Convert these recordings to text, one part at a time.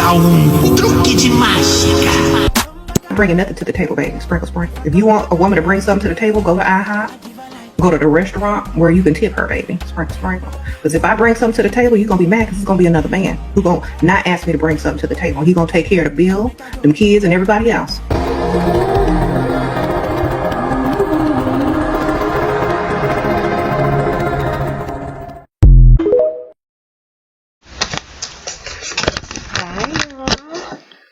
truque de mágica. Bringing nothing to the table, baby. Sprinkle, sprinkle. If you want a woman to bring something to the table, go to IHOP. Go to the restaurant where you can tip her, baby. Sprinkle, sprinkle. Because if I bring something to the table, you're going to be mad because it's going to be another man who's going to not ask me to bring something to the table. He's going to take care of the bill, them kids, and everybody else.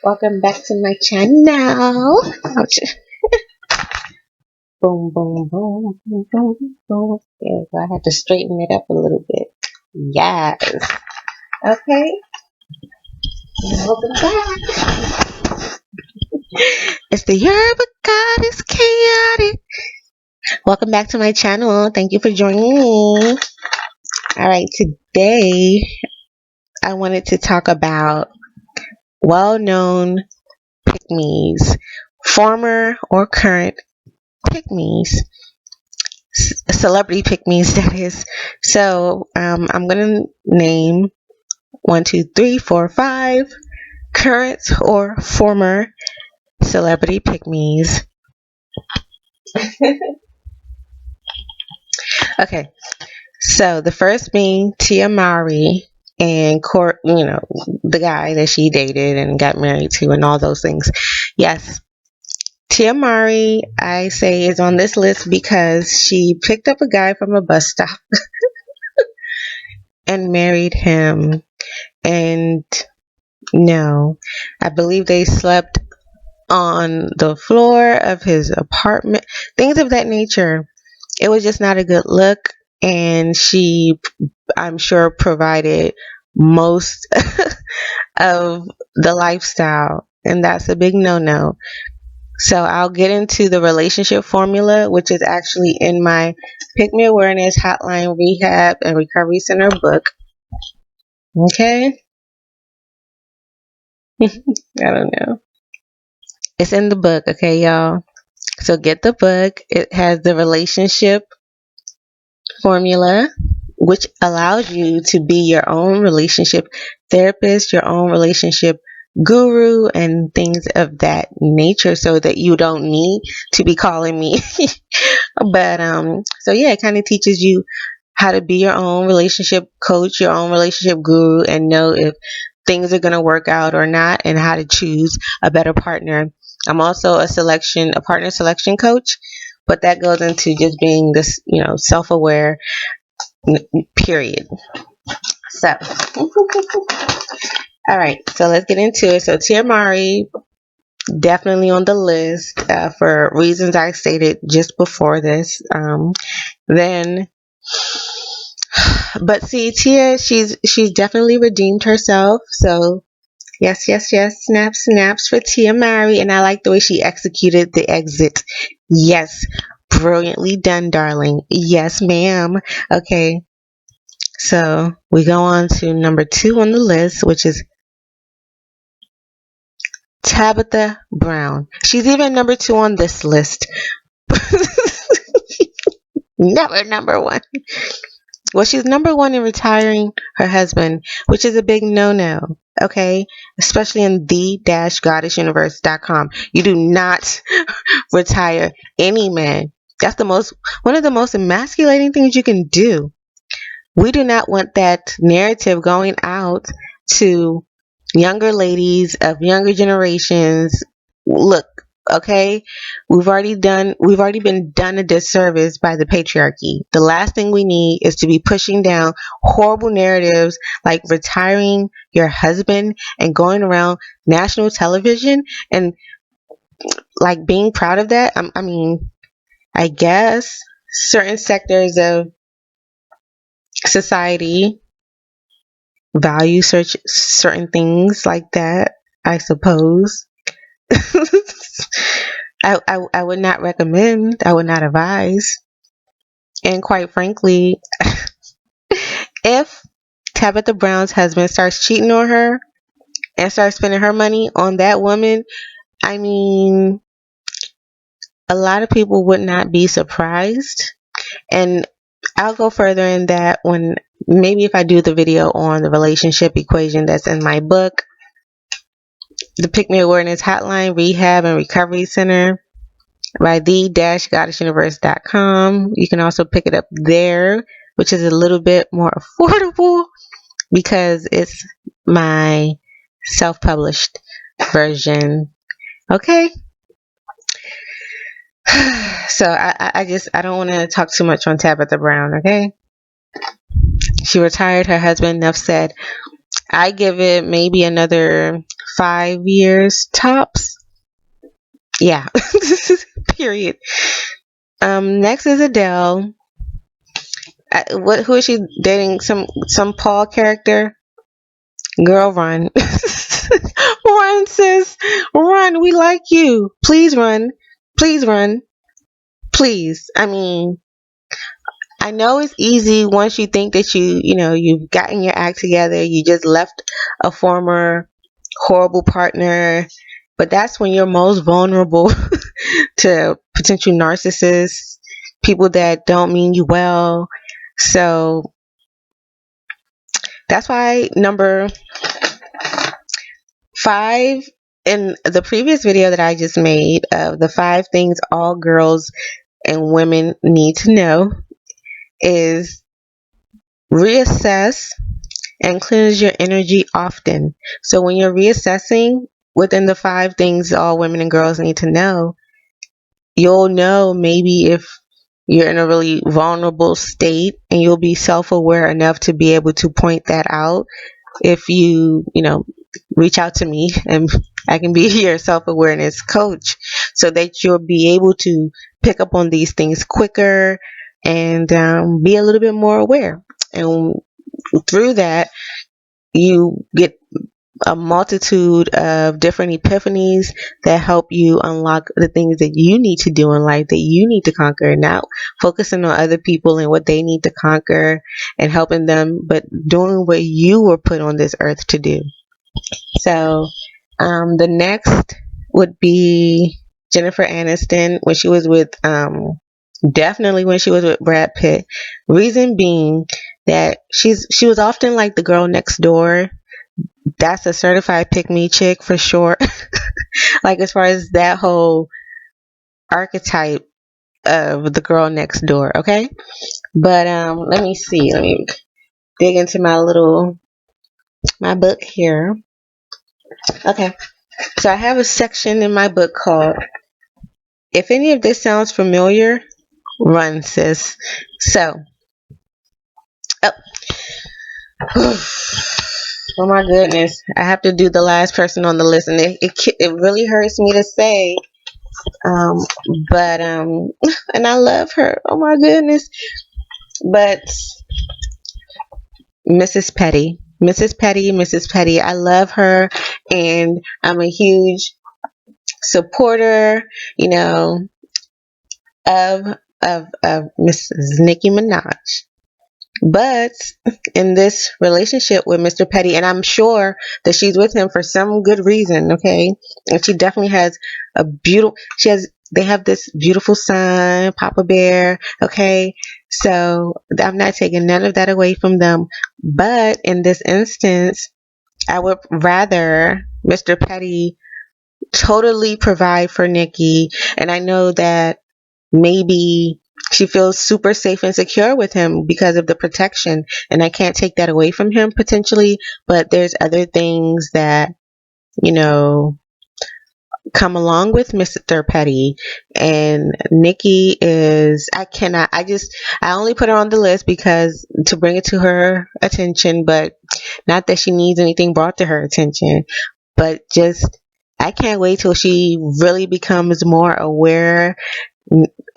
Welcome back to my channel. Ouch. Boom, boom, boom, boom, boom, boom. Yeah, so I had to straighten it up a little bit. Yes. Okay. Welcome back. It's the year of God is chaotic. Welcome back to my channel. Thank you for joining me. Alright, today I wanted to talk about well-known PickMes, former or current PickMes, celebrity PickMes, that is. So I'm gonna name 1, 2, 3, 4, 5 current or former celebrity PickMes. Okay, so the first being Tia Mowry and Court, the guy that she dated and got married to and all those things. Yes, Tia Mowry, I say, is on this list because she picked up a guy from a bus stop and married him. And no, I believe they slept on the floor of his apartment, things of that nature. It was just not a good look. And she, I'm sure, provided most of the lifestyle. And that's a big no-no. So I'll get into the relationship formula, which is actually in my Pick Me Awareness Hotline Rehab and Recovery Center book. Okay? I don't know. It's in the book, okay, y'all? So get the book. It has the relationship formula, which allows you to be your own relationship therapist, your own relationship guru, and things of that nature, so that you don't need to be calling me. But so yeah, it kind of teaches you how to be your own relationship coach, your own relationship guru, and know if things are going to work out or not, and how to choose a better partner. I'm also a partner selection coach, but that goes into just being this, self-aware, period. So, all right, so let's get into it. So Tia Mowry, definitely on the list for reasons I stated just before this. But see, Tia, she's definitely redeemed herself. So yes, snaps for Tia Mowry, and I like the way she executed the exit. Yes, brilliantly done, darling. Yes, ma'am. Okay, so we go on to number 2 on the list, which is Tabitha Brown. She's even number 2 on this list. Never number 1. Well, she's number 1 in retiring her husband, which is a big no-no, okay? Especially in the-goddessuniverse.com. You do not retire any man. That's one of the most emasculating things you can do. We do not want that narrative going out to younger ladies of younger generations. Look, okay, we've already been done a disservice by the patriarchy. The last thing we need is to be pushing down horrible narratives like retiring your husband and going around national television and like being proud of that. I guess certain sectors of society value certain things like that, I suppose. I would not recommend, I would not advise. And quite frankly, if Tabitha Brown's husband starts cheating on her and starts spending her money on that woman, a lot of people would not be surprised. And I'll go further in that when maybe if I do the video on the relationship equation that's in my book. the PickMe Awareness Hotline, Rehab, and Recovery Center by the-goddessuniverse.com. You can also pick it up there, which is a little bit more affordable because it's my self-published version. Okay. So I don't want to talk too much on Tabitha Brown. Okay. She retired her husband. Enough said. I give it maybe another 5 years tops. Yeah. Period. Next is Adele. Who is she dating? Some Paul character? Girl, run. Run, sis. Run. We like you. Please run. Please run. Please. I mean, I know it's easy once you think that you've gotten your act together. You just left a former horrible partner. But that's when you're most vulnerable to potential narcissists, people that don't mean you well. So that's why number 5 in the previous video that I just made of the 5 things all girls and women need to know is reassess and cleanse your energy often. So when you're reassessing within the 5 things all women and girls need to know, you'll know maybe if you're in a really vulnerable state, and you'll be self-aware enough to be able to point that out. If you reach out to me, and I can be your self-awareness coach, so that you'll be able to pick up on these things quicker and be a little bit more aware. And through that, you get a multitude of different epiphanies that help you unlock the things that you need to do in life, that you need to conquer, not focusing on other people and what they need to conquer and helping them, but doing what you were put on this earth to do. So the next would be Jennifer Aniston when she was with definitely when she was with Brad Pitt. Reason being that she was often like the girl next door. That's a certified pick-me chick for sure. Like as far as that whole archetype of the girl next door, okay? But let me see. Let me dig into my book here. Okay. So I have a section in my book called If Any of This Sounds Familiar, Run, Sis. So, oh my goodness, I have to do the last person on the list, and it really hurts me to say, but and I love her. Oh my goodness, but Mrs. Petty, I love her, and I'm a huge supporter, of Mrs. Nicki Minaj. But in this relationship with Mr. Petty, and I'm sure that she's with him for some good reason, okay? And she definitely has they have this beautiful son, Papa Bear, okay? So I'm not taking none of that away from them. But in this instance, I would rather Mr. Petty totally provide for Nicki. And I know that maybe she feels super safe and secure with him because of the protection, and I can't take that away from him potentially, but there's other things that come along with Mr. Petty. And Nicki is, I only put her on the list because to bring it to her attention, but not that she needs anything brought to her attention, but just I can't wait till she really becomes more aware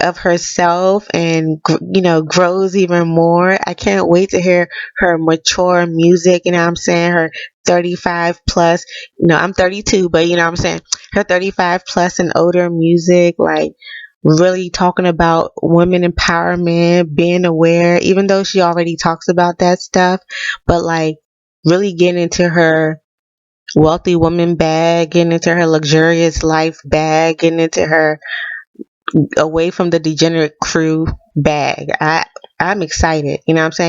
of herself and grows even more. I can't wait to hear her mature music, I'm saying, her 35 plus, I'm 32, but I'm saying her 35 plus and older music, like really talking about women empowerment, being aware, even though she already talks about that stuff, but like really getting into her wealthy woman bag, getting into her luxurious life bag, getting into her away from the degenerate crew bag. I'm excited. You know what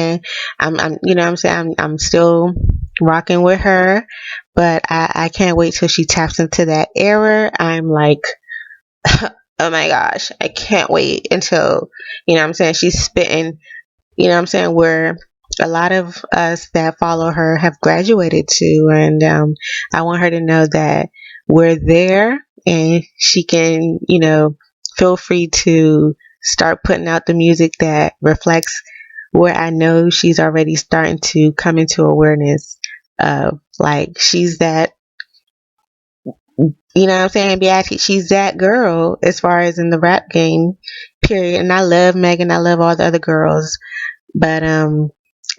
I'm saying? I'm still rocking with her, but I can't wait till she taps into that era. I'm like, oh my gosh, I can't wait until, you know what I'm saying, she's spitting, you know what I'm saying, where a lot of us that follow her have graduated to. And I want her to know that we're there and she can, feel free to start putting out the music that reflects where I know she's already starting to come into awareness of. Like, she's that, you know what I'm saying, Beatrice, she's that girl as far as in the rap game, period. And I love Megan, I love all the other girls, but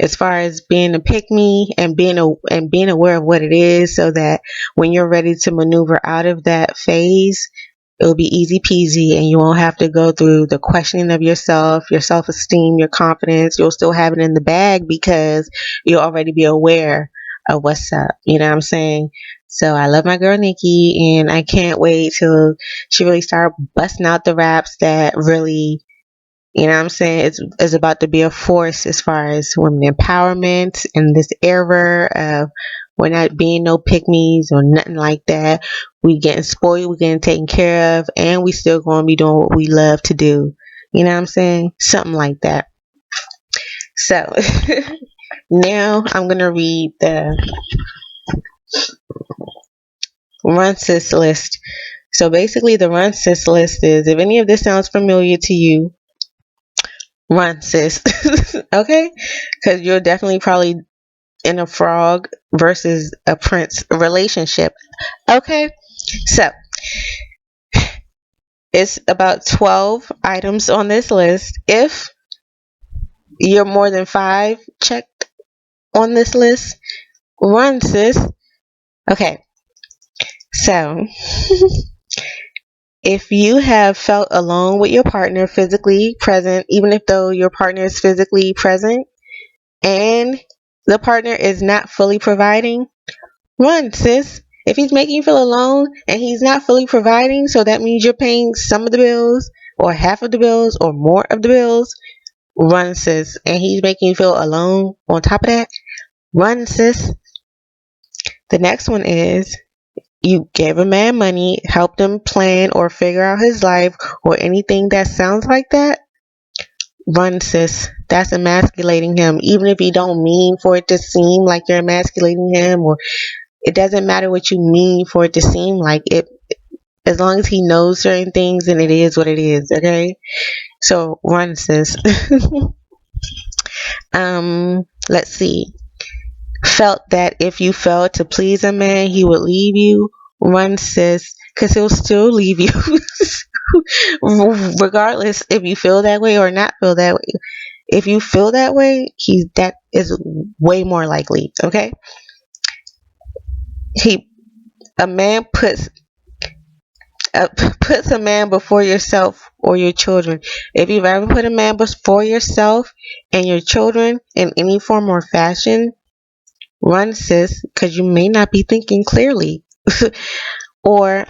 as far as being a pick me and being aware of what it is, so that when you're ready to maneuver out of that phase, it'll be easy peasy and you won't have to go through the questioning of yourself, your self-esteem, your confidence. You'll still have it in the bag because you'll already be aware of what's up. You know what I'm saying? So I love my girl Nikki, and I can't wait till she really start busting out the raps that really, you know what I'm saying, it's about to be a force as far as women empowerment in this era of we're not being no pick-me's or nothing like that. We getting spoiled, we getting taken care of, and we still going to be doing what we love to do. You know what I'm saying? Something like that. So now I'm going to read the Run Sis list. So basically the Run Sis list is, if any of this sounds familiar to you, run, sis. Okay? Because you're definitely probably in a frog versus a prince relationship. Okay? So, it's about 12 items on this list. If you're more than 5 checked on this list, run, sis. Okay. So, if you have felt alone with your partner physically present, even if though your partner is physically present, and the partner is not fully providing, run, sis. If he's making you feel alone and he's not fully providing, so that means you're paying some of the bills or half of the bills or more of the bills, run, sis. And he's making you feel alone on top of that, run, sis. The next one is, you gave a man money, helped him plan or figure out his life or anything that sounds like that, run, sis. That's emasculating him. Even if you don't mean for it to seem like you're emasculating him, or it doesn't matter what you mean for it to seem like it. As long as he knows certain things, and it is what it is. Okay, so run, sis. Let's see. Felt that if you failed to please a man, he would leave you, run, sis, because he'll still leave you. Regardless if you feel that way or not feel that way. If you feel that way, that is way more likely. Okay, a man puts a man before yourself or your children. If you've ever put a man before yourself and your children in any form or fashion, run, sis, because you may not be thinking clearly. Or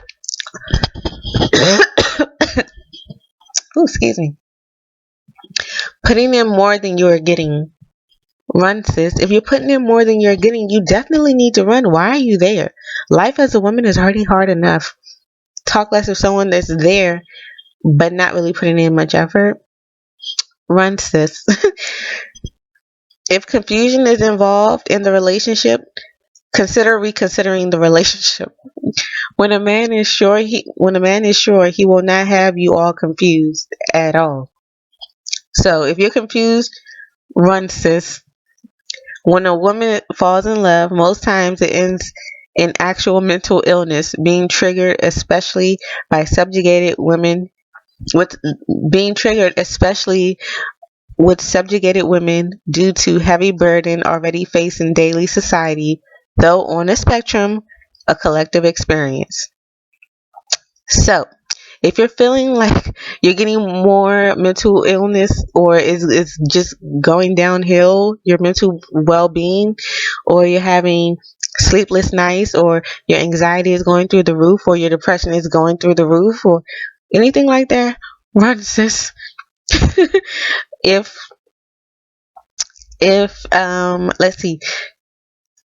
oh, excuse me, putting in more than you are getting, run, sis. If you're putting in more than you're getting, you definitely need to run. Why are you there? Life as a woman is already hard enough. Talk less of someone that's there but not really putting in much effort. Run, sis. If confusion is involved in the relationship, consider reconsidering the relationship. When a man is sure, he will not have you all confused at all. So if you're confused, run, sis. When a woman falls in love, most times it ends in actual mental illness, being triggered especially by subjugated women with being triggered especially with subjugated women due to heavy burden already faced in daily society, though on a spectrum, a collective experience. So, if you're feeling like you're getting more mental illness, or is just going downhill, your mental well-being, or you're having sleepless nights, or your anxiety is going through the roof, or your depression is going through the roof, or anything like that, run, sis. if let's see,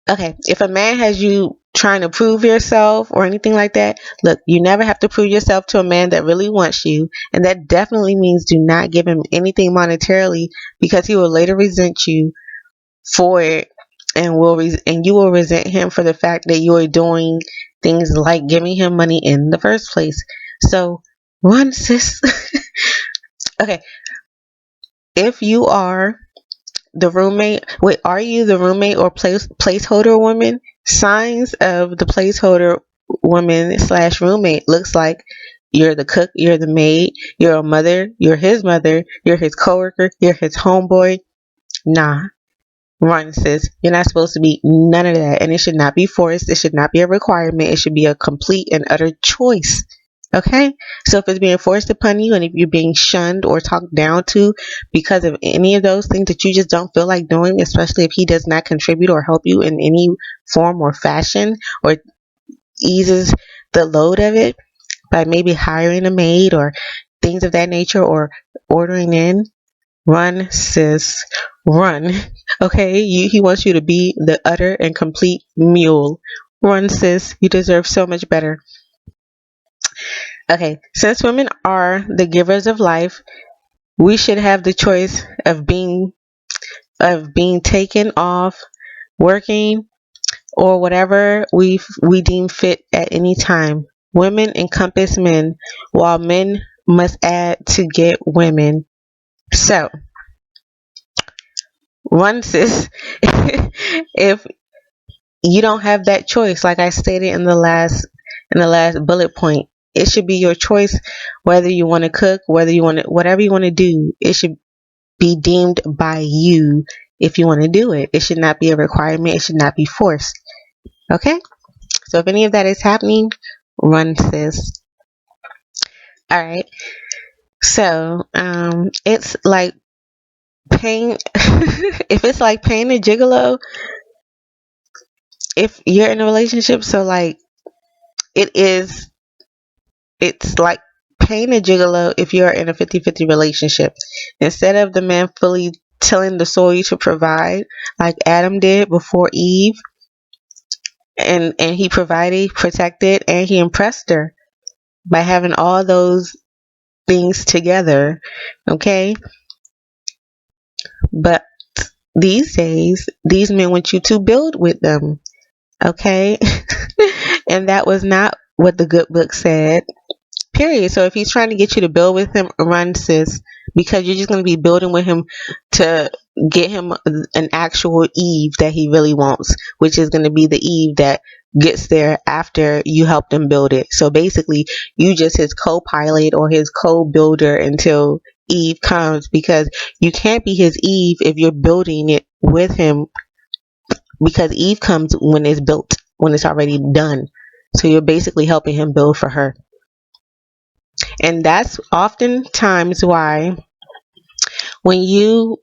Okay, if a man has you trying to prove yourself or anything like that, look, you never have to prove yourself to a man that really wants you, and that definitely means do not give him anything monetarily, because he will later resent you for it, and and you will resent him for the fact that you are doing things like giving him money in the first place. So run, sis. Okay, if you are the roommate, wait, are you the roommate or placeholder woman? Signs of the placeholder woman slash roommate looks like you're the cook, you're the maid, you're a mother, you're his mother, you're his coworker, you're his homeboy. Nah, run, sis. You're not supposed to be none of that, and it should not be forced. It should not be a requirement. It should be a complete and utter choice. Okay? So if it's being forced upon you, and if you're being shunned or talked down to because of any of those things that you just don't feel like doing, especially if he does not contribute or help you in any form or fashion, or eases the load of it by maybe hiring a maid or things of that nature, or ordering in, run, sis, run. Okay? He wants you to be the utter and complete mule. Run, sis. You deserve so much better. Okay, since women are the givers of life, we should have the choice of being taken off, working, or whatever we deem fit at any time. Women encompass men, while men must add to get women. So, one, sis, if you don't have that choice, like I stated in the last bullet point, it should be your choice whether you want to cook, whether you want to, whatever you want to do. It should be deemed by you if you want to do it. It should not be a requirement. It should not be forced. Okay? So if any of that is happening, run, sis. All right. So it's like paying. If it's like paying a gigolo, if you're in a relationship, so like it is, it's like paying a gigolo if you're in a 50-50 relationship. Instead of the man fully tilling the soil to provide, like Adam did before Eve, and he provided, protected, and he impressed her by having all those things together. Okay? But these days, these men want you to build with them. Okay? And that was not what the good book said. Period. So if he's trying to get you to build with him, run, sis, because you're just going to be building with him to get him an actual Eve that he really wants, which is going to be the Eve that gets there after you helped him build it. So basically, you just his co-pilot or his co-builder until Eve comes, because you can't be his Eve if you're building it with him, because Eve comes when it's built, when it's already done. So you're basically helping him build for her. And that's oftentimes why when you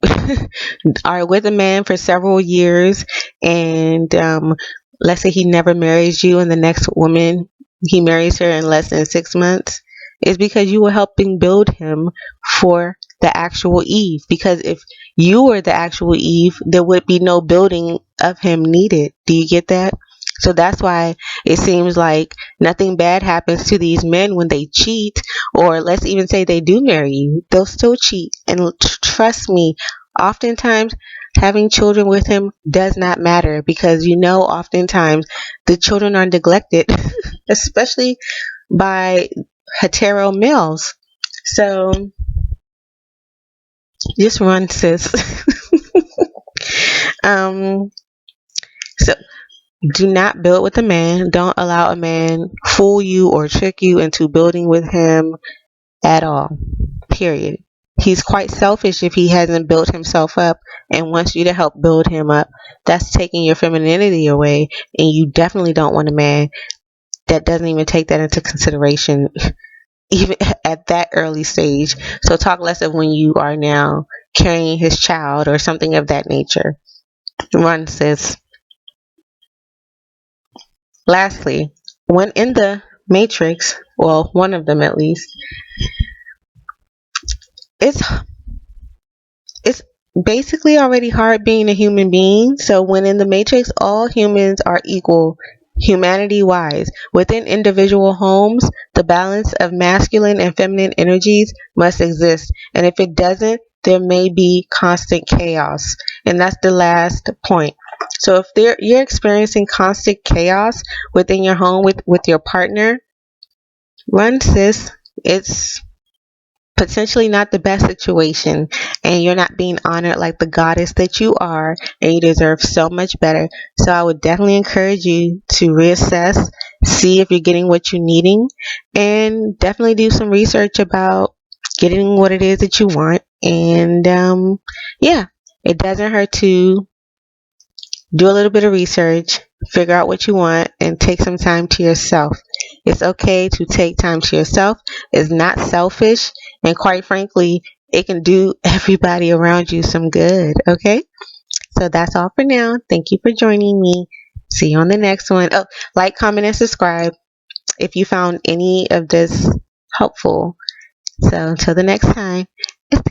are with a man for several years, and let's say he never marries you, and the next woman he marries her in less than 6 months, is because you were helping build him for the actual Eve. Because if you were the actual Eve, there would be no building of him needed. Do you get that? So that's why it seems like nothing bad happens to these men when they cheat, or let's even say they do marry you, they'll still cheat. And trust me, oftentimes having children with him does not matter, because oftentimes the children are neglected, especially by hetero males. So just run, sis. um, so do not build with a man. Don't allow a man fool you or trick you into building with him at all. Period. He's quite selfish if he hasn't built himself up and wants you to help build him up. That's taking your femininity away, and you definitely don't want a man that doesn't even take that into consideration, even at that early stage. So talk less of when you are now carrying his child or something of that nature. Run, sis. Lastly, when in the Matrix, well, one of them at least, it's it's basically already hard being a human being. So when in the matrix, all humans are equal, humanity wise. Within individual homes, the balance of masculine and feminine energies must exist. And if it doesn't, there may be constant chaos. And that's the last point. So if you're experiencing constant chaos within your home with your partner, run, sis. It's potentially not the best situation, and you're not being honored like the goddess that you are, and you deserve so much better. So I would definitely encourage you to reassess, see if you're getting what you're needing, and definitely do some research about getting what it is that you want. And yeah, it doesn't hurt to do a little bit of research, figure out what you want, and take some time to yourself. It's okay to take time to yourself. It's not selfish, and quite frankly, it can do everybody around you some good. Okay? So that's all for now. Thank you for joining me. See you on the next one. Oh, like, comment, and subscribe if you found any of this helpful. So until the next time, it's the